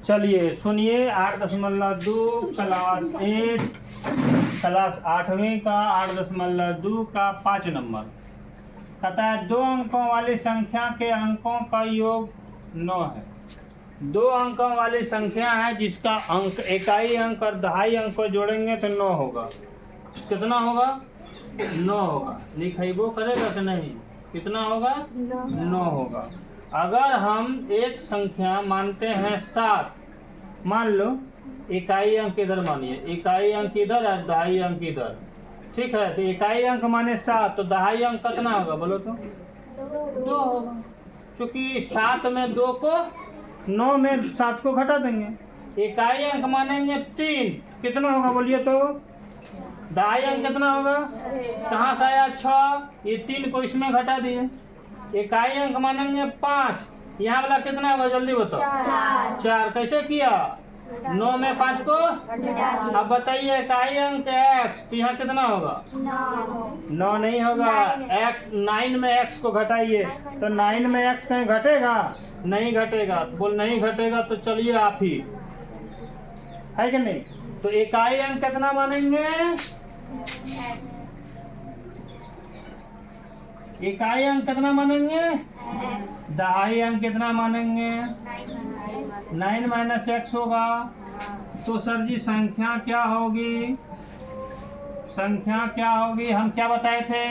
चलिए सुनिए 8.2 क्लास 8वीं का 8.2 का 5 नंबर कहता है 2 अंकों वाली संख्या के अंकों का योग 9 है। 2 अंकों वाली संख्या है जिसका अंक इकाई अंक और दहाई अंक को जोड़ेंगे तो 9 होगा। कितना होगा? 9 होगा। लिखेबो करेगा कि नहीं? कितना होगा? 9 होगा। अगर हम एक संख्या मानते हैं 7, मान लो इकाई अंक इधर मानिए, इकाई अंक इधर और दहाई अंक इधर, ठीक है। तो इकाई अंक माने 7 तो दहाई अंक कितना होगा बोलो तो? 2 होगा। क्योंकि 7 में 2 को 9 में 7 को घटा देंगे। इकाई अंक मानेंगे 3, कितना होगा बोलिए तो? दहाई अंक कितना होगा? कहाँ से आया? 6, ये 3 को इसमें घटा दिए। इकाई अंक मानेंगे 5, यहाँ वाला कितना होगा जल्दी बताओ? 4। कैसे किया? 9 में 5 को। अब बताइए इकाई अंक x, तो यहाँ कितना होगा? 9 नहीं होगा। x 9 में x को घटाइए तो 9 में x कहीं घटेगा? नहीं घटेगा। बोल नहीं घटेगा तो चलिए आप ही, है कि नहीं? तो इकाई अंक कितना मानेंगे? इकाई अंक कितना मानेंगे? दहाई अंक कितना मानेंगे? 9 माइनस x होगा। तो सर जी संख्या क्या होगी? संख्या क्या होगी? हम क्या बताए थे?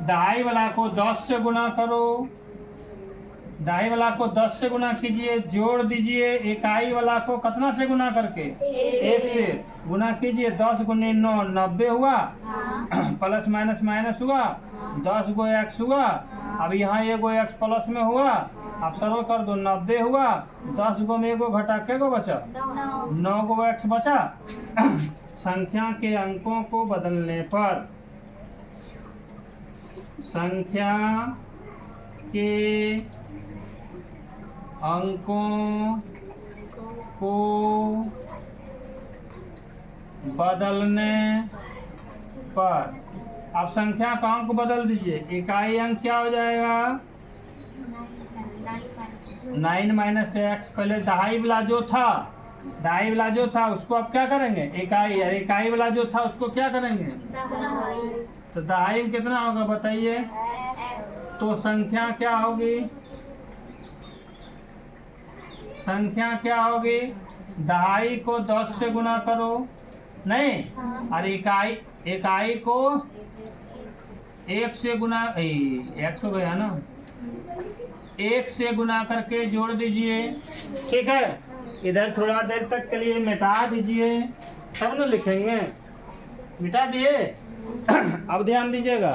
दहाई वाला को 10 से गुना करो, दहाई वाला को 10 से गुना कीजिए, जोड़ दीजिए। इकाई वाला को कितना से गुना करके? 1 से गुना कीजिए। 10 गुने 9 90 हुआ, प्लस माइनस माइनस हुआ, 10 गो x हुआ। अब यहाँ एगो x प्लस में हुआ, आप सरल कर दो, 90 हुआ। 10 गो में एगो घटा के गो बचा? 9 गो x बचा। संख्या के अंकों को बदलने पर, संख्या के अंकों को बदलने पर, आप संख्या का अंक बदल दीजिए। इकाई अंक क्या हो जाएगा? 9 माइनस x। पहले दहाई वाला जो था, दहाई वाला जो था उसको आप क्या करेंगे? इकाई। और इकाई वाला जो था उसको क्या करेंगे? तो दहाई में कितना होगा बताइए? तो संख्या क्या होगी? संख्या क्या होगी? दहाई को 10 से गुना करो, नहीं, और इकाई को 1 से गुना, x हो गया ना, 1 से गुना करके जोड़ दीजिए, ठीक है। इधर थोड़ा देर तक के लिए मिटा दीजिए, तब ना लिखेंगे। मिटा दिए। अब ध्यान दीजिएगा,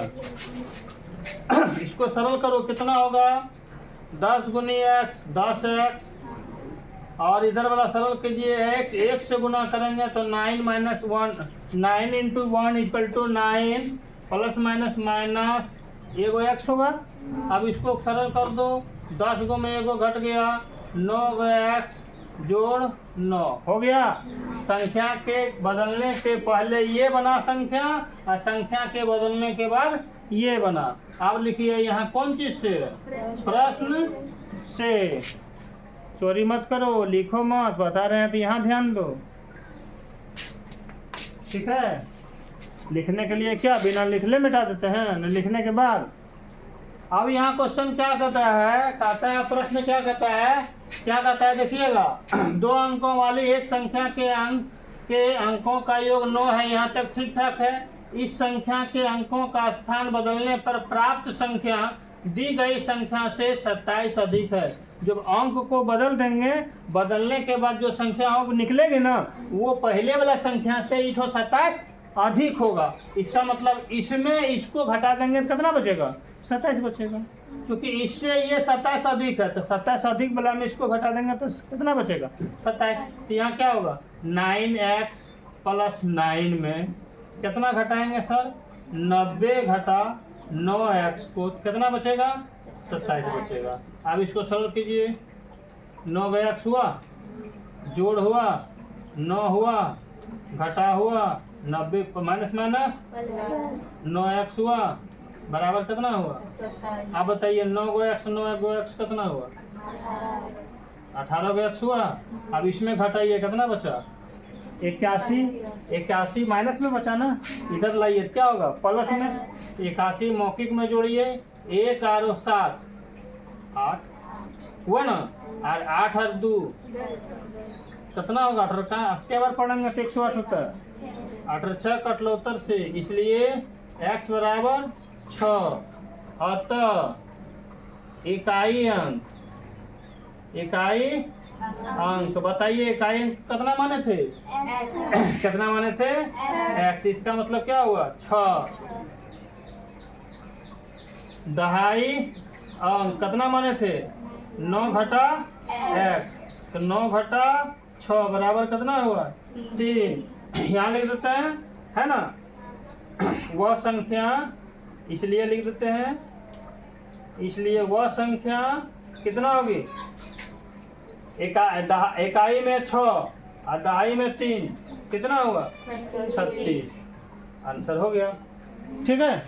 इसको सरल करो, कितना होगा? 10 गुनी x 10x, और इधर वाला सरल कीजिए। 1 से गुना करेंगे तो 9 minus 1, 9 into 1 equal to 9, plus minus minus एगो x होगा। अब इसको सरल कर दो, 10 गो में एगो घट गया, 9 गो x जोड़ 9 हो गया। संख्या के बदलने के पहले ये बना संख्या, और संख्या के बदलने के बाद ये बना। अब लिखिए यहाँ कौन चीज से? प्रश्न से। चोरी मत करो, लिखो मत, बता रहे हैं तो यहाँ ध्यान दो, ठीक है। लिखने के लिए क्या बिना लिखले मिटा देते हैं न लिखने के बाद। अब यहाँ क्वेश्चन क्या कहता है? कहता है प्रश्न क्या कहता है? क्या कहता है देखिएगा, 2 अंकों वाली एक संख्या के अंकों का योग 9 है, यहाँ तक ठीक ठाक है। इस संख्या के अंकों का स्थान बदलने पर प्राप्त संख्या दी गई संख्या से 27 अधिक है। जब अंक को बदल देंगे, बदलने के बाद जो संख्या अंक निकलेगी ना, वो पहले वाला संख्या से 27 अधिक होगा। इसका मतलब इसमें इसको घटा देंगे तो कितना बचेगा? 27 बचेगा। क्योंकि इससे ये 27 अधिक है, तो 27 अधिक वाला में इसको घटा देंगे तो कितना बचेगा? 27। तो यहाँ क्या होगा? 9x प्लस 9 में कितना घटाएंगे सर? 90 घटा 9x को कितना बचेगा? 27 बचेगा। अब इसको सरल कीजिए। 9 गया x हुआ, जोड़ हुआ 9 हुआ, घटा हुआ 90, माइनस माइनस 9x हुआ, बराबर कितना हुआ? आप बताइए। 9 गो x कितना हुआ? 18 का x हुआ। अब इसमें घटाइए, कितना बचा? 81। 81 माइनस में बचा ना, इधर लाइए क्या होगा? प्लस में। 81 मौखिक में जोड़िए, 1 और 7 8 हुआ ना, और 8 और 2 कितना होगा? 18 का क्या बार पढ़ेंगे तो 108 होता है। 8 और 6 कटलौतर से, इसलिए x बराबर 6। अतः इकाई अंक बताइए, इकाई अंक कितना माने थे? कितना माने थे? x। इसका मतलब क्या हुआ? 6। दहाई अंक कितना माने थे? 9 घटा x, तो 9 घटा 6 बराबर कितना हुआ? 3। यहाँ लिख देते हैं, है ना, वह संख्या, इसलिए लिख देते हैं, इसलिए वह संख्या कितना होगी? इकाई में 6 और दहाई में 3, कितना हुआ? 36। आंसर हो गया। ठीक है।